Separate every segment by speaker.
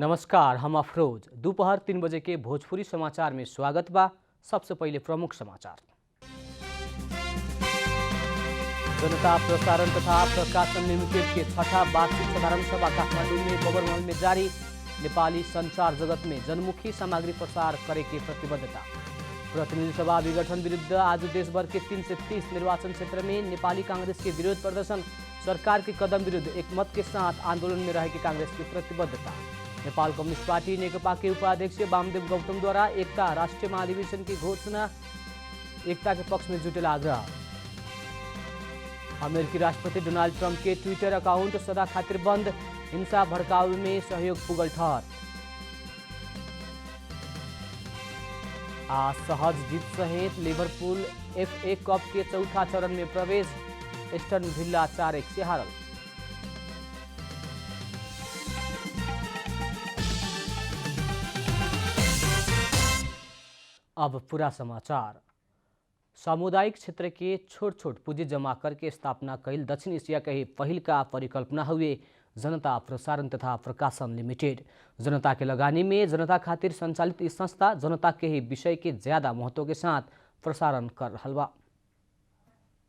Speaker 1: नमस्कार, हम अफरोज। दोपहर 3 बजे के भोजपुरी समाचार में स्वागत बा। सबसे पहले प्रमुख समाचार। जनता प्रसारण तथा प्रकाशन लिमिटेड के छठा वार्षिक साधारण सभा काठमाडौँ में बबरमहल में जारी। नेपाली संचार जगत में जनमुखी सामग्री प्रसार करे के प्रतिबद्धता। प्रतिनिधि सभा विघटन विरुद्ध आज देशभर के 330 निर्वाचन क्षेत्र में नेपाली कांग्रेस के विरोध प्रदर्शन। सरकार के कदम विरुद्ध एकमत के साथ आंदोलन में रहेगी कांग्रेस की प्रतिबद्धता। नेपाल कम्युनिस्ट पार्टी नेकपा के उपाध्यक्ष वामदेव गौतम द्वारा एकता राष्ट्रीय महाधिवेशन की घोषणा। एकता के पक्ष में जुटेला आग्रह। अमेरिकी राष्ट्रपति डोनाल्ड ट्रंप के ट्विटर अकाउंट सदा खातिर बंद। हिंसा भड़कावे में सहयोग पुगल ठहर। आज सहज जीत सहित लिवरपूल FA कप के चौथा चरण में प्रवेश। एस्टन विला 4-1 से हारल। अब पूरा समाचार। सामुदायिक क्षेत्र के छोट छोट पूंजी जमा करके स्थापना कैल दक्षिण एशिया के ही पहिल का परिकल्पना हुए जनता प्रसारण तथा प्रकाशन लिमिटेड। जनता के लगानी में जनता खातिर संचालित इस संस्था जनता के ही विषय के ज्यादा महत्व के साथ प्रसारण कर रहा बा।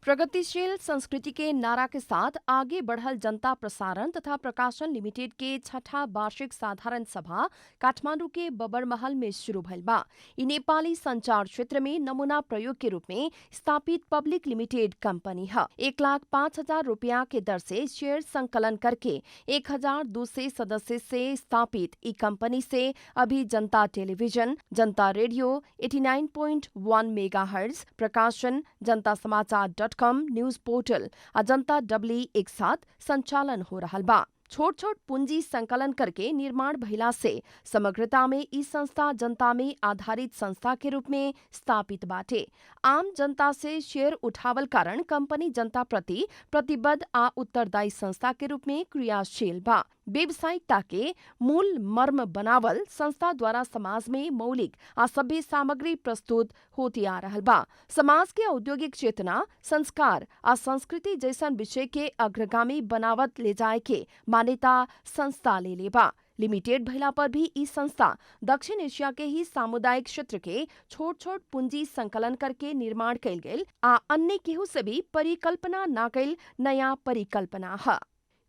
Speaker 2: प्रगतिशील संस्कृति के नारा के साथ आगे बढ़ल जनता प्रसारण तथा प्रकाशन लिमिटेड के छठा वार्षिक साधारण सभा काठमाडौँ के बबरमहल में शुरू भइल बा। ई नेपाली संचार क्षेत्र में नमूना प्रयोग के रूप में स्थापित पब्लिक लिमिटेड कंपनी है। 1,05,000 रुपया के दर से शेयर संकलन करके 1,200 सदस्य से स्थापित ई कंपनी से अभी जनता टेलीविजन, जनता रेडियो 89.1 मेगाहर्ट्ज, प्रकाशन, जनता समाचार न्यूज पोर्टल और जनता डब्ली एक साथ संचालन हो रहा बा। छोट छोट पूंजी संकलन करके निर्माण भइला से समग्रता में ई संस्था जनता में आधारित संस्था के रूप में स्थापित बाटे। आम जनता से शेयर उठावल कारण कंपनी जनता प्रति प्रतिबद्ध आ उत्तरदायी संस्था के रूप में क्रियाशील बा। व्यावसायिकता के मूल मर्म बनावल संस्था द्वारा समाज में मौलिक आ सभ्य सामग्री प्रस्तुत होती आ रहल बा। समाज के औद्योगिक चेतना, संस्कार आ संस्कृति जैसन विषय के अग्रगामी बनावत ले जाए के मान्यता संस्था ले लेबा। लिमिटेड भइला पर भी ई संस्था दक्षिण एशिया के ही सामुदायिक क्षेत्र के छोट छोट पूंजी संकलन करके निर्माण कैल गेल आ अन्य केहू से भी परिकल्पना ना कैल नया परिकल्पना है।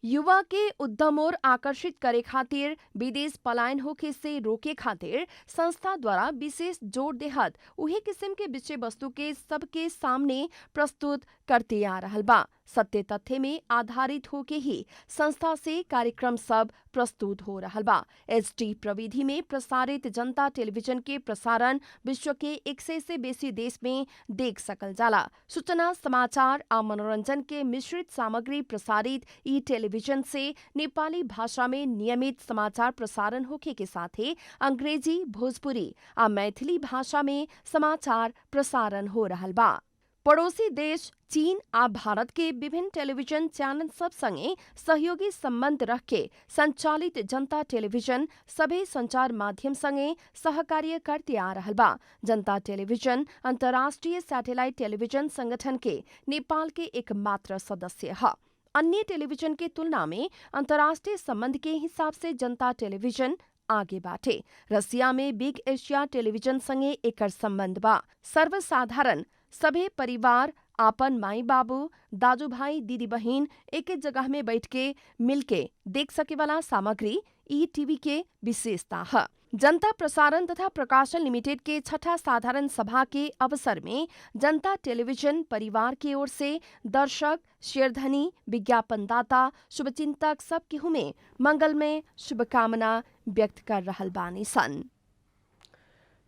Speaker 2: युवा के उद्यम और आकर्षित करे खातिर विदेश पलायन होके से रोके खातिर संस्था द्वारा विशेष जोर देहत उहे किस्म के विषय वस्तु के सबके सामने प्रस्तुत करते आ रहल बा। सत्य तथ्य में आधारित होके ही संस्था से कार्यक्रम सब प्रस्तुत हो रहल बा। HD प्रविधि में प्रसारित जनता टेलीविजन के प्रसारण विश्व के 100 से बेसी देश में देख सकल जाला। सूचना, समाचार आ मनोरंजन के मिश्रित सामग्री प्रसारित ई टेलीविजन से नेपाली भाषा में नियमित समाचार प्रसारण होके के साथे अंग्रेजी, भोजपुरी आ मैथिली भाषा में समाचार प्रसारण हो रहल बा। पड़ोसी देश चीन आ भारत के विभिन्न टेलीविजन चैनल सब संगे सहयोगी संबंध रख के संचालित जनता टेलीविजन सभी संचार माध्यम संगे सहकार्य करते आ रहल बा। जनता टेलीविजन अंतर्राष्ट्रीय सैटेलाइट टेलीविजन संगठन के नेपाल के एकमात्र सदस्य है। अन्य टेलीविजन के तुलना में अंतर्राष्ट्रीय संबंध के हिसाब से जनता टेलीविजन आगे बाटे। रसिया में बिग एशिया टेलीविजन संगे एकर संबंध बा। सर्वसाधारण सभे परिवार आपन माई बाबू, दाजू भाई, दीदी बहन एक जगह में बैठ के मिलके देख सके वाला सामग्री ई टीवी के विशेषता है। जनता प्रसारण तथा प्रकाशन लिमिटेड के छठा साधारण सभा के अवसर में जनता टेलीविजन परिवार की ओर से दर्शक, शेयरधनी, विज्ञापनदाता, शुभचिंतक सब केहू में मंगलमय शुभकामना व्यक्त कर रहल बानी सन।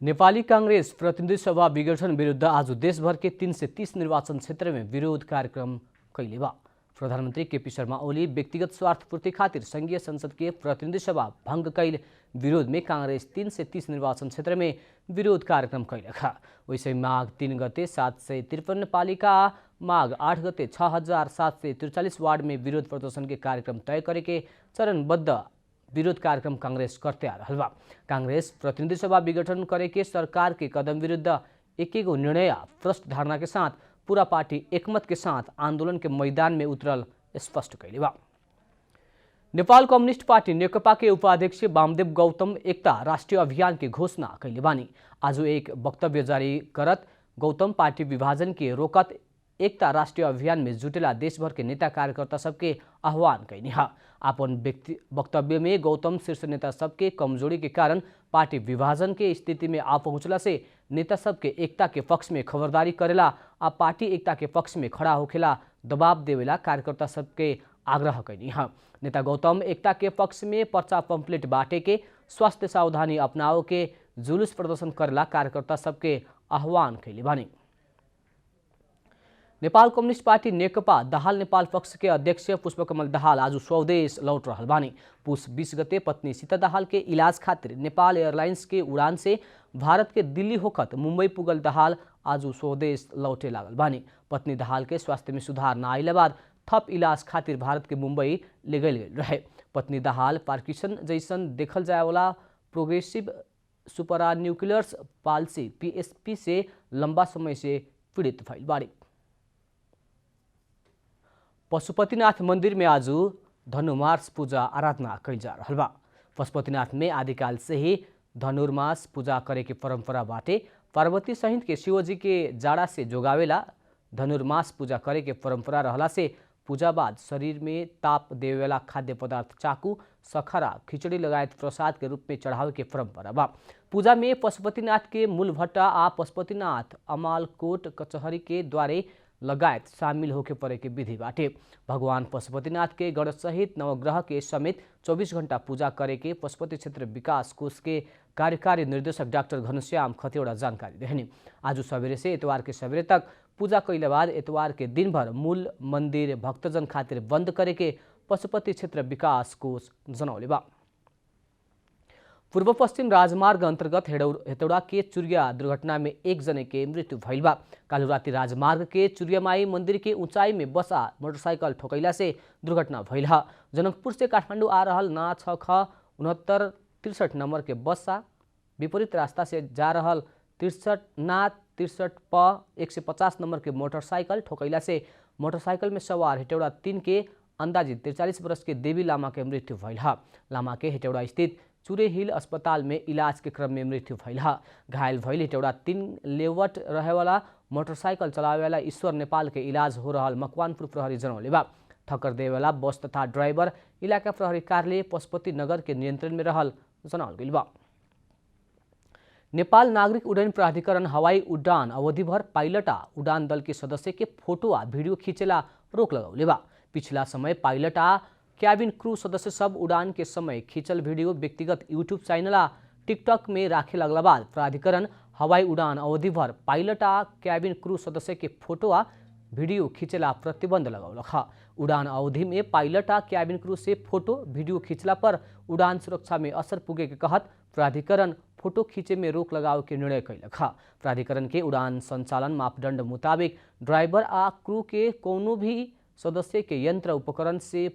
Speaker 1: नेपाली कांग्रेस प्रतिनिधि सभा विघटन विरुद्ध आज देशभर के 330 निर्वाचन क्षेत्र में विरोध कार्यक्रम कैले बा। प्रधानमंत्री केपी शर्मा ओली व्यक्तिगत स्वार्थ पूर्ति खातिर संघीय संसद के प्रतिनिधि सभा भंग कैल विरोध में कांग्रेस 330 निर्वाचन क्षेत्र में विरोध कार्यक्रम कैलक। वैसे माघ 3 गते 753 पालिका, माघ 8 गते 6,743 वार्ड में विरोध प्रदर्शन के कार्यक्रम तय करे के चरणबद्ध विरोध कार्यक्रम कांग्रेस करते आ रहल बा। कांग्रेस प्रतिनिधि सभा विघटन करे के सरकार के कदम विरुद्ध एकेगो निर्णय भ्रष्ट धारणा के साथ पूरा पार्टी एकमत के साथ आंदोलन के मैदान में उतरल स्पष्ट कैले बा। नेपाल कम्युनिस्ट पार्टी नेकपा के उपाध्यक्ष वामदेव गौतम एकता राष्ट्रीय अभियान की घोषणा कैले बानी। आज एक वक्तव्य जारी करत गौतम पार्टी विभाजन के रोकत एकता राष्ट्रीय अभियान में जुटेला देश भर के नेता कार्यकर्ता सबके आह्वान कैनी है। अपन वक्तव्य में गौतम शीर्ष नेता सबके कमजोरी के कारण पार्टी विभाजन के स्थिति में आ पहुंचला से नेता सबके एकता के पक्ष में खबरदारी करेला आ पार्टी एकता के पक्ष में खड़ा होखेला दबाव देवेला कार्यकर्ता सबके आग्रह कैनी है। नेता गौतम एकता के पक्ष में पर्चा पंपलेट बांटे के स्वास्थ्य सावधानी अपनाओ के जुलूस प्रदर्शन करेला कार्यकर्ता सबके आह्वान कैले बानी। नेपाल कम्युनिस्ट पार्टी नेकपा दाहाल नेपाल पक्ष के अध्यक्ष पुष्पकमल दाहाल आज स्वदेश लौट रहल बानी। पुस 20 गते पत्नी सीता दाहाल के इलाज खातिर नेपाल एयरलाइंस के उड़ान से भारत के दिल्ली होखत मुंबई पुगल दाहाल आज स्वदेश लौटे लागल बानी। पत्नी दाहाल के स्वास्थ्य में सुधार न आइला बाद थप इलाज खातिर भारत के मुंबई ले गई रहे। पत्नी दाहाल पार्किंसन जैसन देखल जाए वाला प्रोग्रेसिव सुपरान्यूक्लियर्स पाल्सी PSP से लंबा समय से पीड़ित भइल बाड़ी। पशुपतिनाथ मंदिर में आज धनुर्मास पूजा आराधना कइल जा रहल बा। पशुपतिनाथ में आदिकाल से ही धनुर्मास पूजा करे के परंपरा बाटे। पार्वती सहित के शिवजी के जाड़ा से जोगावेला धनुर्मास पूजा करे के परंपरा रहला से पूजा बाद शरीर में ताप देवेला खाद्य पदार्थ चाकू सखरा खिचड़ी लगायत प्रसाद के रूप में चढ़ावे के परंपरा बा। पूजा में पशुपतिनाथ के मूल भट्टा आ पशुपतिनाथ अमालकोट कचहरी के द्वारे लगायत शामिल होके पड़े के विधि बाटे। भगवान पशुपतिनाथ के गण सहित नवग्रह के समेत 24 घंटा पूजा करे के पशुपति क्षेत्र विकास कोष के कार्यकारी निर्देशक डॉक्टर घनश्याम खतिवड़ा जानकारी देहनी। आज सवेरे से इतवार के सवेरे तक पूजा कैले बाद इतवार के दिन भर मूल मंदिर भक्तजन खातिर बंद करे के पशुपति क्षेत्र विकास कोष जनौले बा। पूर्व पश्चिम राजमार्ग अंतर्गत हेटौड़ा के चुरिया दुर्घटना में एक जने के मृत्यु भइल बा। कालू राति राजमार्ग के चुरियामाई मंदिर के ऊंचाई में बसा मोटरसाइकिल ठोकैला से दुर्घटना भइल है। जनकपुर से काठमांडू आ रहल ना 6ख6963 नंबर के बसा विपरीत रास्ता से जा रहल 63 प 150 नंबर के मोटरसाइकिल ठोकैला से मोटरसाइकिल में सवार हेटौड़ा 3 के अंदाजित 43 वर्ष के देवी लामा के मृत्यु भइल है। लामा के हेटौड़ा स्थित चुरे हिल अस्पताल में इलाज के क्रम में मृत्यु भइल है। घायल भइल हेटौड़ा 3 लेवट रहेवाला मोटरसाइकिल चलावेवाला ईश्वर नेपाल के इलाज हो रहल मकवानपुर प्रहरी जनौले बा। ठक्कर देवेवाला बस तथा ड्राइवर इलाका प्रहरी कार्यालय पशुपति नगर के नियंत्रण में रहल जनावल गइल बा। नेपाल नागरिक उड्डयन प्राधिकरण हवाई उड्डान अवधिभर पाइलट आ उडान दल के सदस्य के फोटो आ वीडियो खींचेला रोक लगौले बा। पिछला समय पाइलट आ कैबिन क्रू सदस्य सब उड़ान के समय खींचल वीडियो व्यक्तिगत यूट्यूब चैनल आ टिकटॉक में राखे लगला बाद प्राधिकरण हवाई उड़ान अवधि भर पायलट आ कैबिन क्रू सदस्य के फोटो आ वीडियो खींचला प्रतिबंध लगौलक है। उड़ान अवधि में पायलट आ कैबिन क्रू से फोटो वीडियो खींचला पर उड़ान सुरक्षा में असर पुगे के कहत प्राधिकरण फोटो खींचे में रोक लगाव के निर्णय कैलक है। प्राधिकरण के उड़ान संचालन मापदंड मुताबिक ड्राइवर आ क्रू के कोनो भी सदस्य के यंत्र उपकरण से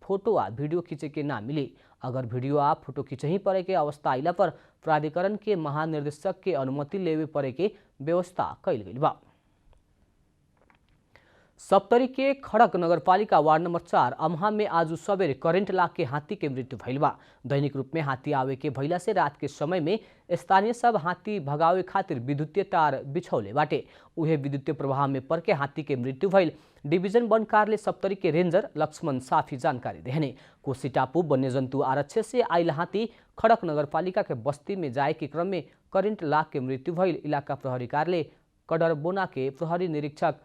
Speaker 1: फोटो आ वीडियो खींचे के ना मिले। अगर वीडियो आ फोटो खींचे ही पड़े के अवस्था आइला पर प्राधिकरण के महानिर्देशक के अनुमति लेवे पड़े के व्यवस्था कैल गई बा। सप्तरी के खड़क नगरपालिका वार्ड नंबर 4 अमहा में आज सवेरे करेंट लाग के हाथी के मृत्यु भइल बा। दैनिक रूप में हाथी आवे के भइला से रात के समय में स्थानीय सब हाथी भगावे खातिर विद्युतीय तार बिछौले बाटे। उहे विद्युतीय प्रवाह में पड़ के हाथी के मृत्यु भइल डिवीजन वन कार्यालय सप्तरी के रेंजर लक्ष्मण साफी जानकारी देहने। कोसी टापू वन्यजंतु आरक्षण से आइल हाथी खड़क नगरपालिका के बस्ती में जाए के क्रम में करेंट लाग के मृत्यु भइल इलाका प्रहरी कार्यालय कडरबोना के प्रहरी निरीक्षक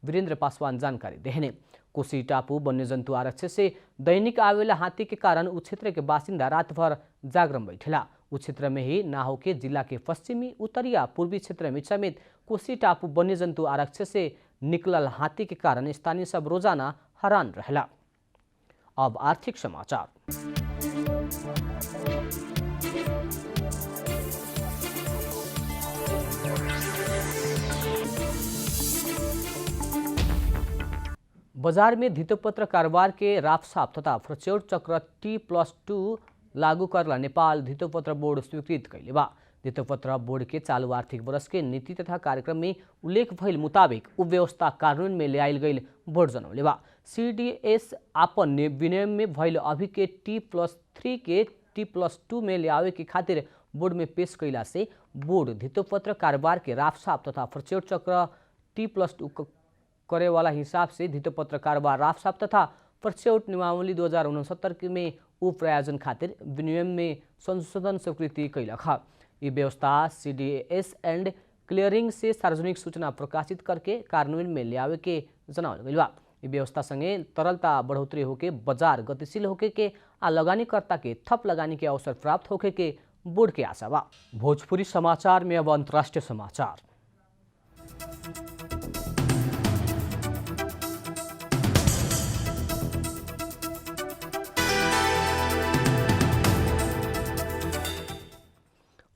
Speaker 1: वीरेंद्र पासवान जानकारी देहने। कोसी टापू वन्यजंतु आरक्षण से दैनिक आवेला हाथी के कारण उस क्षेत्र के बासिंदा रात भर जागरण बैठेला। उस क्षेत्र में ही ना होके जिला के पश्चिमी उत्तरी या पूर्वी क्षेत्र में समेत कोसी टापू वन्यजंतु आरक्षण से निकलल हाथी के कारण स्थानीय सब रोजाना हैरान रहेला। अब आर्थिक समाचार। बाजार में धितोपत्र कारोबार के राफसाफ तथा फ्रचौर चक्र T+2 लागू करला नेपाल धितोपत्र बोर्ड स्वीकृत कैले बा। धितोपत्र बोर्ड के चालू आर्थिक वर्ष के नीति तथा कार्यक्रम में उल्लेख भइल मुताबिक उ व्यवस्था कानून में ल्याइल गईल बोर्ड जनौले बा। CDS आपन विनियम में भइल अभी के T+3 के T+2 में ल्यावे के खातिर बोर्ड में पेश कैला से बोर्ड धितोपत्र कारोबार के राफसाफ तथा प्रचुर चक्र T+2 करे वाला हिसाब से धितोपत्र कारोबार राफसाफ तथा प्रचौट नियमावली 2069 में उ प्रायोजन खातिर विनियम में संशोधन स्वीकृति कैलक। ये व्यवस्था CDS एंड क्लियरिंग से सार्वजनिक सूचना प्रकाशित करके कार्यान्वयन में ल्यावे के जनावल गइल बा। ये व्यवस्था संगे तरलता बढ़ोतरी होके बाजार गतिशील होके के आ लगानीकर्ता के थप लगानी के अवसर प्राप्त होके के बोर्ड के आशा बा। भोजपुरी समाचार में अब अंतर्राष्ट्रीय समाचार।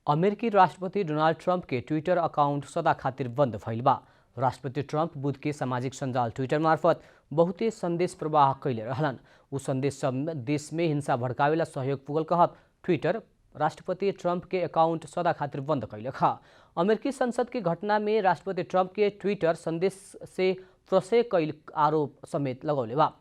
Speaker 1: अमेरिकी राष्ट्रपति डोनाल्ड ट्रंप के ट्विटर अकाउंट सदा खातिर बंद भइल बा। राष्ट्रपति ट्रंप बुध के सामाजिक सञ्जाल ट्विटर मार्फत बहुते संदेश प्रवाह कैले रहलन। उ संदेश सब देश में हिंसा भड़कावेला सहयोग पुगल कहत ट्विटर राष्ट्रपति ट्रंप के अकाउंट सदा खातिर बंद कैलक। अमेरिकी संसद के घटना में राष्ट्रपति ट्रंप के ट्विटर संदेश से प्रशय कैल आरोप समेत लगौले बा।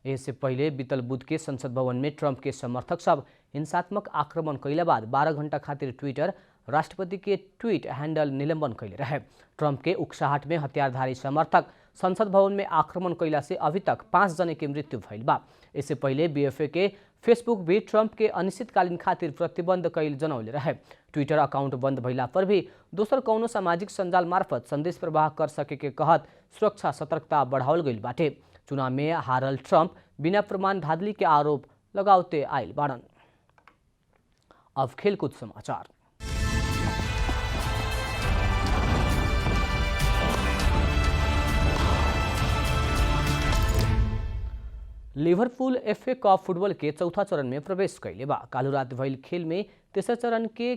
Speaker 1: इससे पहले बीतल बुध के संसद भवन में ट्रंप के समर्थक सब हिंसात्मक आक्रमण कैला बाद 12 घंटा खातिर ट्विटर राष्ट्रपति के ट्वीट हैंडल निलंबन कैले रहे। ट्रंप के उकसाहट में हथियारधारी समर्थक संसद भवन में आक्रमण कैला से अभी तक 5 जने की मृत्यु भइल बा। इससे पहले BFA के फेसबुक भी ट्रंप के अनिश्चितकालीन खातिर प्रतिबंध कैल जनौले रहे। ट्विटर अकाउंट बंद भइला पर भी दोसर कौनो सामाजिक सञ्जाल मार्फत संदेश प्रवाह कर सके के कहत सुरक्षा सतर्कता बढ़ावल गइल बाटे। चुनाव में हारल ट्रंप बिना प्रमाण धांधली के आरोप लगाउते आइल बाड़न। अब खेलकूद समाचार। लिभरपूल FA कप फुटबॉल के चौथा चरण में प्रवेश कैले बा। कालू रात भइल खेल में तेसर चरण के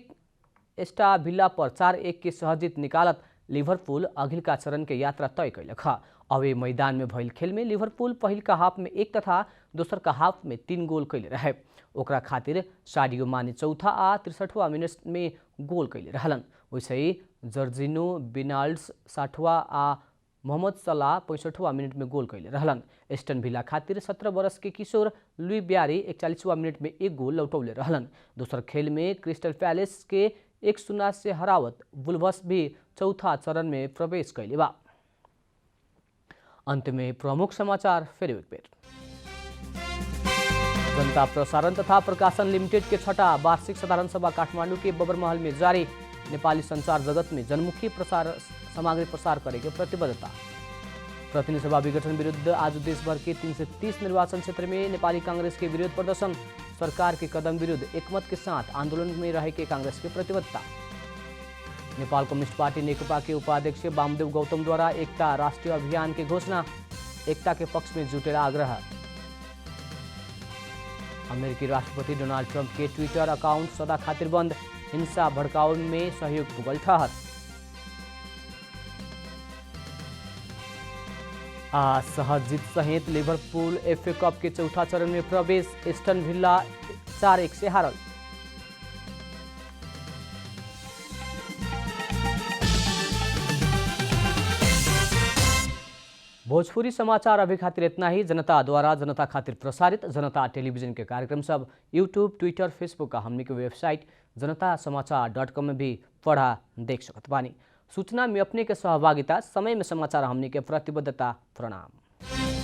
Speaker 1: एस्टा भिल्ला पर 4-1 के सहजीत निकालत लिभरपूल अघिल्का चरण के यात्रा तय कैलक। अवे मैदान में भइल खेल में लिभरपूल पहिल का हाफ में 1 तथा दोसर का हाफ में 3 गोल कैले रहे। ओकरा खातिर साडियो माने चौथा आ 63वां मिनट में गोल कैले रहलन। वैसे ही जर्जिनो बिनाल्ड्स 60वां आ मोहम्मद सलाह 65वां मिनट में गोल कैले रहलन। एस्टन भिला खातिर 17 वर्ष के किशोर लुई ब्यारी 41वां मिनट में 1 गोल लौटौले रहलन। दोसर खेल में क्रिस्टल पैलेस के 1-0 से हरावत वुल्व्स भी चौथा चरण में प्रवेश कैले बा। अंत में प्रमुख समाचार फिर एक बेर। जनता प्रसारण तथा प्रकाशन लिमिटेड के 6ठा वार्षिक साधारण सभा काठमाडौँ के बबरमहल में जारी। नेपाली संचार जगत में जनमुखी प्रसार सामग्री प्रसार करेके प्रतिबद्धता। प्रतिनिधि सभा विघटन विरुद्ध आज देशभर के 330 निर्वाचन क्षेत्र में नेपाली कांग्रेस के विरोध प्रदर्शन। सरकार के कदम विरुद्ध एकमत के साथ आंदोलन में रहे के कांग्रेस की प्रतिबद्धता। नेपाल कम्युनिस्ट पार्टी नेकपा के उपाध्यक्ष वामदेव गौतम द्वारा एकता राष्ट्रीय अभियान की घोषणा। एकता के पक्ष में जुटेला आग्रह। अमेरिकी राष्ट्रपति डोनाल्ड ट्रंप के ट्विटर अकाउंट सदा खातिर बंद। हिंसा भड़काउन में सहयोग पुगल ठहर। सहज जीत सहित लिभरपूल FA कप के चौथा चरण में प्रवेश। एस्टन भिल्ला 4-1 से हारल। भोजपुरी समाचार अभी खातिर इतना ही। जनता द्वारा जनता खातिर प्रसारित जनता टेलीविजन के कार्यक्रम सब यूट्यूब, ट्विटर, फेसबुक का हमनी के वेबसाइट जनतासमाचार.com में भी पढ़ा देख सकत बानी। सूचना में अपने के सहभागिता, समय में समाचार हमनी के प्रतिबद्धता। प्रणाम।